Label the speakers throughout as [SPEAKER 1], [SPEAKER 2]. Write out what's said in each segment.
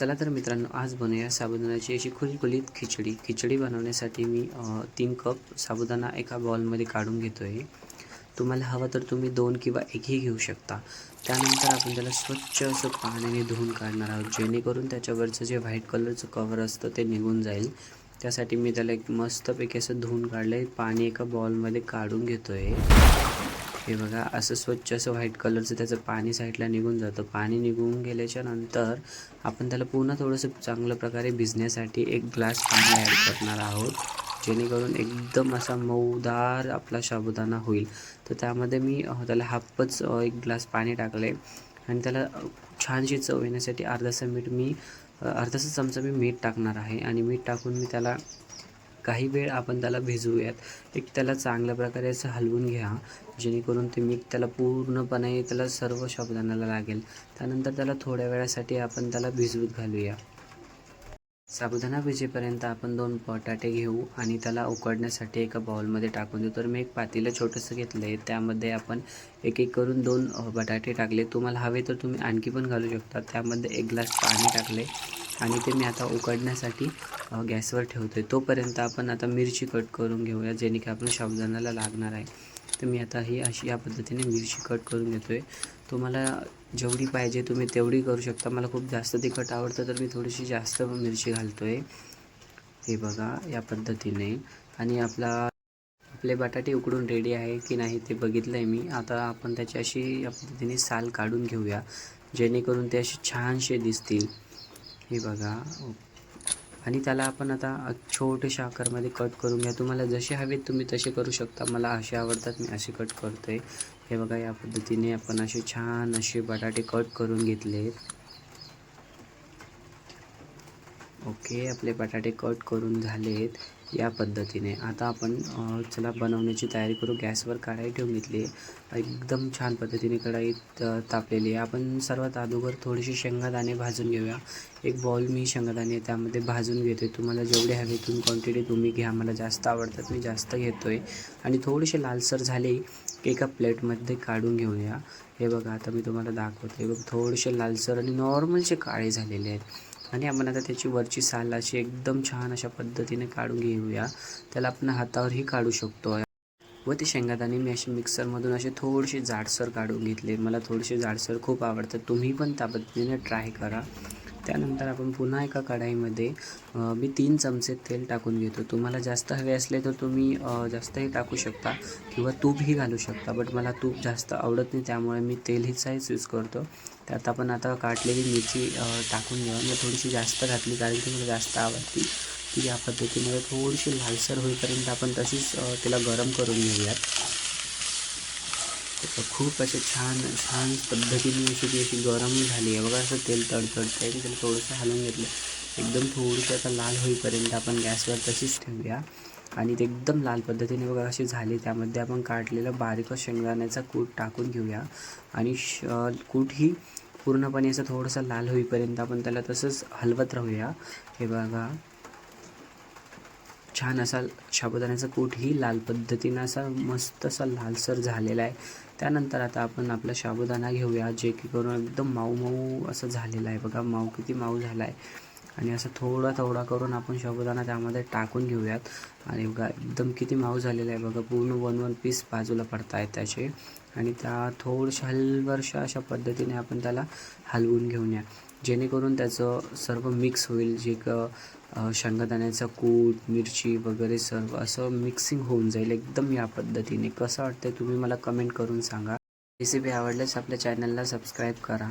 [SPEAKER 1] चला तर मित्रांनो, आज बनवूया साबुदाण्याची अशी खुलखुलीत खिचडी. खिचडी बनवण्यासाठी मी 3 कप साबुदाणा एका बाउलमध्ये काढून घेतो आहे. तुम्हाला हवं तर तुम्ही 2 किंवा 1ही घेऊ शकता. त्यानंतर आपण त्याला स्वच्छ असं पाण्याने धुवून काढणार आहोत, जेणेकरून त्याच्यावरचं जे व्हाईट कलरचं कव्हर असतं ते निघून जाईल. त्यासाठी मी त्याला एक मस्तपैकी असं धुवून काढलं आहे. पाणी एका बाउलमध्ये काढून घेतो आहे. हे बघा, असं स्वच्छ असं व्हाईट कलरचं त्याचं पाणी साईडला निघून जातं. पाणी निघून गेल्याच्या नंतर आपण त्याला पुन्हा थोडंसं चांगल्या प्रकारे भिजण्यासाठी 1 ग्लास पाणी ॲड करणार आहोत, जेणेकरून एकदम असा मऊदार आपला साबुदाणा होईल. तर त्यामध्ये मी त्याला हाफच 1 ग्लास पाणी टाकले आणि त्याला छानशी चव येण्यासाठी अर्धासा चमचा मी मीठ टाकणार आहे. आणि मीठ टाकून मी त्याला काही वेळ आपण त्याला भिजवूयात. त्याला चांगल्या प्रकारे असं हलवून घ्या, जेणेकरून ते मीठ त्याला पूर्णपणे त्याला सर्व साबुदाण्याला लागेल. त्यानंतर त्याला थोड्या वेळासाठी आपण त्याला भिजवत घालूया. साबुदाणा भिजेपर्यंत आपण 2 बटाटे घेऊ आणि त्याला उकडण्यासाठी एका बाउलमध्ये टाकून देऊ. तर मी एक पातेलं छोटंसं घेतलं आहे, त्यामध्ये आपण एक करून 2 बटाटे टाकले. तुम्हाला हवे तर तुम्ही आणखी पण घालू शकता. त्यामध्ये 1 ग्लास पाणी टाकले आणि ते मी आता उकडण्यासाठी गॅसवर ठेवतो आहे. तोपर्यंत आपण आता मिरची कट करून घेऊया, जेणे की आपण साबुदाण्याला लागणार आहे. तर मी आता ही अशी या पद्धतीने मिरची कट करून घेतो आहे. तुम्हाला जेवढी पाहिजे तुम्ही तेवढी करू शकता. मला खूप जास्त तिखट आवडतं तर मी थोडीशी जास्त मिरची घालतो आहे. हे बघा, या पद्धतीने. आणि आपले बटाटे उकडून रेडी आहे की नाही ते बघितलं आहे मी. आता आपण त्याची अशी या पद्धतीने साल काढून घेऊया, जेणेकरून ते असे छानसे दिसतील. हे बघा. आणि त्याला आपण आता छोट्याशा आकारामध्ये कट करून घ्या. तुम्हाला जसे हवेत तुम्ही तसे करू शकता. मला असे आवडतात, मी असे कट करतो आहे. हे बघा, या पद्धतीने आपण असे छान असे बटाटे कट करून घेतलेत. ओके, आपले बटाटे कट करून झालेत या पद्धतीने. आता आपण चला बनवण्याची तयारी करू. गॅसवर कढाई ठेवून घेतली. एकदम छान पद्धतीने कढाई तापलेली आहे. आपण सर्वात अगोदर थोडेसे शेंगदाणे भाजून घेऊया. 1 बाउल मी शेंगदाणे त्यामध्ये भाजून घेतो आहे. तुम्हाला जेवढे हवे तुम्ही क्वांटिटी तुम्ही घ्या. मला जास्त आवडतात, मी जास्त घेतो आहे. आणि थोडेसे लालसर झाले एका प्लेटमध्ये काढून घेऊया. हे बघा, आता मी तुम्हाला दाखवतो. हे बघ, थोडेसे लालसर आणि नॉर्मलचे काळे झालेले आहेत. आणि आपण आता त्याची वरची साल अशी एकदम छान अशा पद्धतीने काढून घेऊया. त्याला आपण हातावरही काढू शकतो. व ते शेंगदाणे मी असे मिक्सरमधून असे थोडेसे जाडसर काढून घेतले. मला थोडेसे जाडसर खूप आवडतात, तुम्ही पण त्या पद्धतीने ट्राय करा. त्यानंतर आपण पुन्हा एका कढाईमध्ये मी 3 चमचे तेल टाकून घेतो. तुम्हाला जास्त हवे असले तर तुम्ही जास्तही टाकू शकता किंवा तूपही घालू शकता. बट मला तूप जास्त आवडत नाही, त्यामुळे मी तेलहीचाच यूज करतो. त्यात आपण आता काटलेली मिरची टाकून घेऊ. मी थोडीशी जास्त घातली कारण की मला जास्त आवडते. ती या पद्धतीने थोडीशी लालसर होईपर्यंत आपण तशीच त्याला गरम करून घेऊयात. खूप असे छान छान पद्धतीने अशी गरम झाली आहे बघा. असं तेल तडतडतं आहे. त्याला थोडंसं हलवून घेतलं. एकदम थोडीशी आता लाल होईपर्यंत आपण गॅसवर तशीच ठेवूया. आणि ते एकदम लाल पद्धतीने बघा अशी झाली. त्यामध्ये आपण काढलेलं बारीक शेंगदाण्याचा कूट टाकून घेऊया. आणि कूट ही पूर्णपणे असं थोडंसं लाल होईपर्यंत आपण त्याला तसंच हलवत राहूया. हे बघा, छान असा साबुदाण्याचा कूटही लाल पद्धतीनं असा मस्त असा लालसर झालेला आहे. त्यानंतर आता आपण आपला साबुदाणा घेऊया, जे की करून एकदम माऊ माऊ असं झालेलं आहे बघा. माऊ किती माऊ झाला आहे. आणि असं थोडा थोडा करून आपण साबुदाणा त्यामध्ये टाकून घेऊयात. आणि बघा एकदम किती माऊ झालेला आहे बघा. पूर्ण 1-1 पीस बाजूला पडत आहेत त्याचे. आणि त्या थोडंशा हलवरशा अशा पद्धतीने आपण त्याला हलवून घेऊया, जेणेकरून त्याचं सर्व मिक्स होईल. जे शेंगदाण्याचा कूट, मिरची वगैरे सर्व असं मिक्सिंग होऊन जाईल एकदम या पद्धतीने. कसं वाटतं तुम्ही मला कमेंट करून सांगा. रेसिपी आवडल्यास आपल्या चॅनलला सबस्क्राईब करा.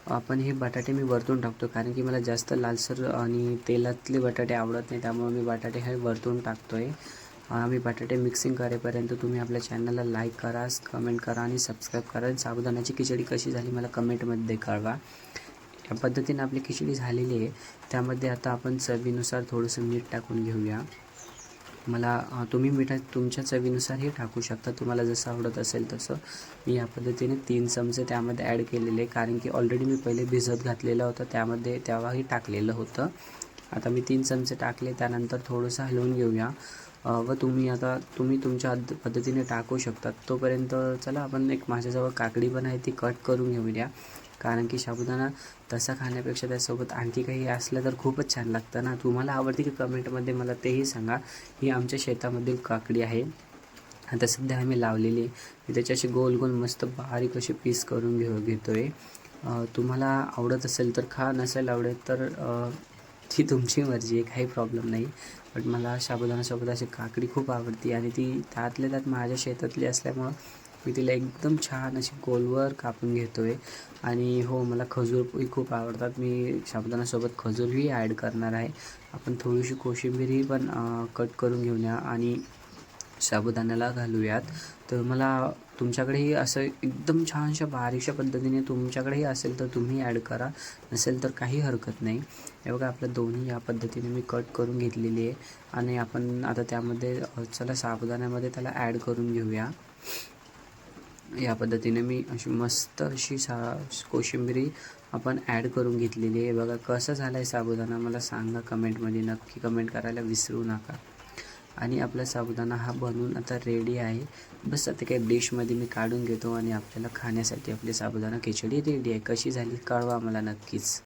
[SPEAKER 1] आपण हे बटाटे मी वरतून टाकतो कारण की मला जास्त लालसर आणि तेलातले बटाटे आवडत नाही, त्यामुळे मी बटाटे हे वरतून टाकतो आहे. आम्ही बटाटे मिक्सिंग करेपर्यंत तुम्ही आपल्या चॅनलला लाईक करा, कमेंट करा आणि सबस्क्राईब करा. साबुदाण्याची खिचडी कशी झाली मला कमेंटमध्ये कळवा. या पद्धतीने आपली खिचडी झालेली आहे. त्यामध्ये आता आपण चवीनुसार थोडंसं मीठ टाकून घेऊया. तुम्ही मीठ तुमच्या चवीनुसारही टाकू शकता, तुम्हाला जसं आवडत असेल तसं. मी या पद्धतीने 3 चमचे त्यामध्ये ॲड केलेले, कारण की ऑलरेडी मी पहिले भिजत घातलेलं होतं त्यामध्ये, तेव्हाही टाकलेलं होतं. आता मी 3 चमचे टाकले. त्यानंतर थोडंसं हलवून घेऊया. व तुम्ही तुमच्या पद्धतीने टाकू शकता. तोपर्यंत चला आपण एक माझ्याजवळ काकडी पण आहे ती कट करून घेऊया. कारण की साबुदाणा तसा खाण्यापेक्षा त्यासोबत आणखी काही असलं तर खूपच छान लागतं ना. तुम्हाला आवडते की कमेंटमध्ये मला तेही सांगा. ही आमच्या शेतामधील काकडी आहे. आता सध्या आम्ही लावलेली आहे. मी त्याचे असे गोल गोल मस्त बारीक असे पीस करून घेतो आहे. तुम्हाला आवडत असेल तर खा, नसेल आवडत तर ती तुमची मर्जी आहे, काही प्रॉब्लेम नाही. बट मला साबुदाण्यासोबत अशी काकडी खूप आवडते आणि ती त्यातल्या त्यात माझ्या शेतातली असल्यामुळं मी तिला एकदम छान अशी गोलवर कापून घेतो आहे. आणि हो, मला खजूरही खूप आवडतात. मी साबुदाण्यासोबत खजूरही ॲड करणार आहे. आपण थोडीशी कोशिंबीरही पण कट करून घेऊया आणि साबुदाण्याला घालूयात. तर मला तुमच्याकडेही असं एकदम छानशा बारीकशा पद्धतीने तुमच्याकडेही असेल तर तुम्ही ॲड करा, नसेल तर काही हरकत नाही. हे बघा, आपलं दोन्ही या पद्धतीने मी कट करून घेतलेली आहे आणि आपण आता त्यामध्ये चला साबुदाण्यामध्ये त्याला ॲड करून घेऊया. या पद्धतीने मी अशी मस्त अशी कोशिंबिरी आपण ॲड करून घेतलेली आहे. बघा कसं झालं आहे साबुदाणा, मला सांगा कमेंटमध्ये, नक्की कमेंट करायला विसरू नका. आणि आपला साबुदाणा हा बनवून आता रेडी आहे. बस आता काही डिशमध्ये मी काढून घेतो आणि आपल्याला खाण्यासाठी आपली साबुदाणा खिचडी रेडी आहे. कशी झाली कळवा मला नक्कीच.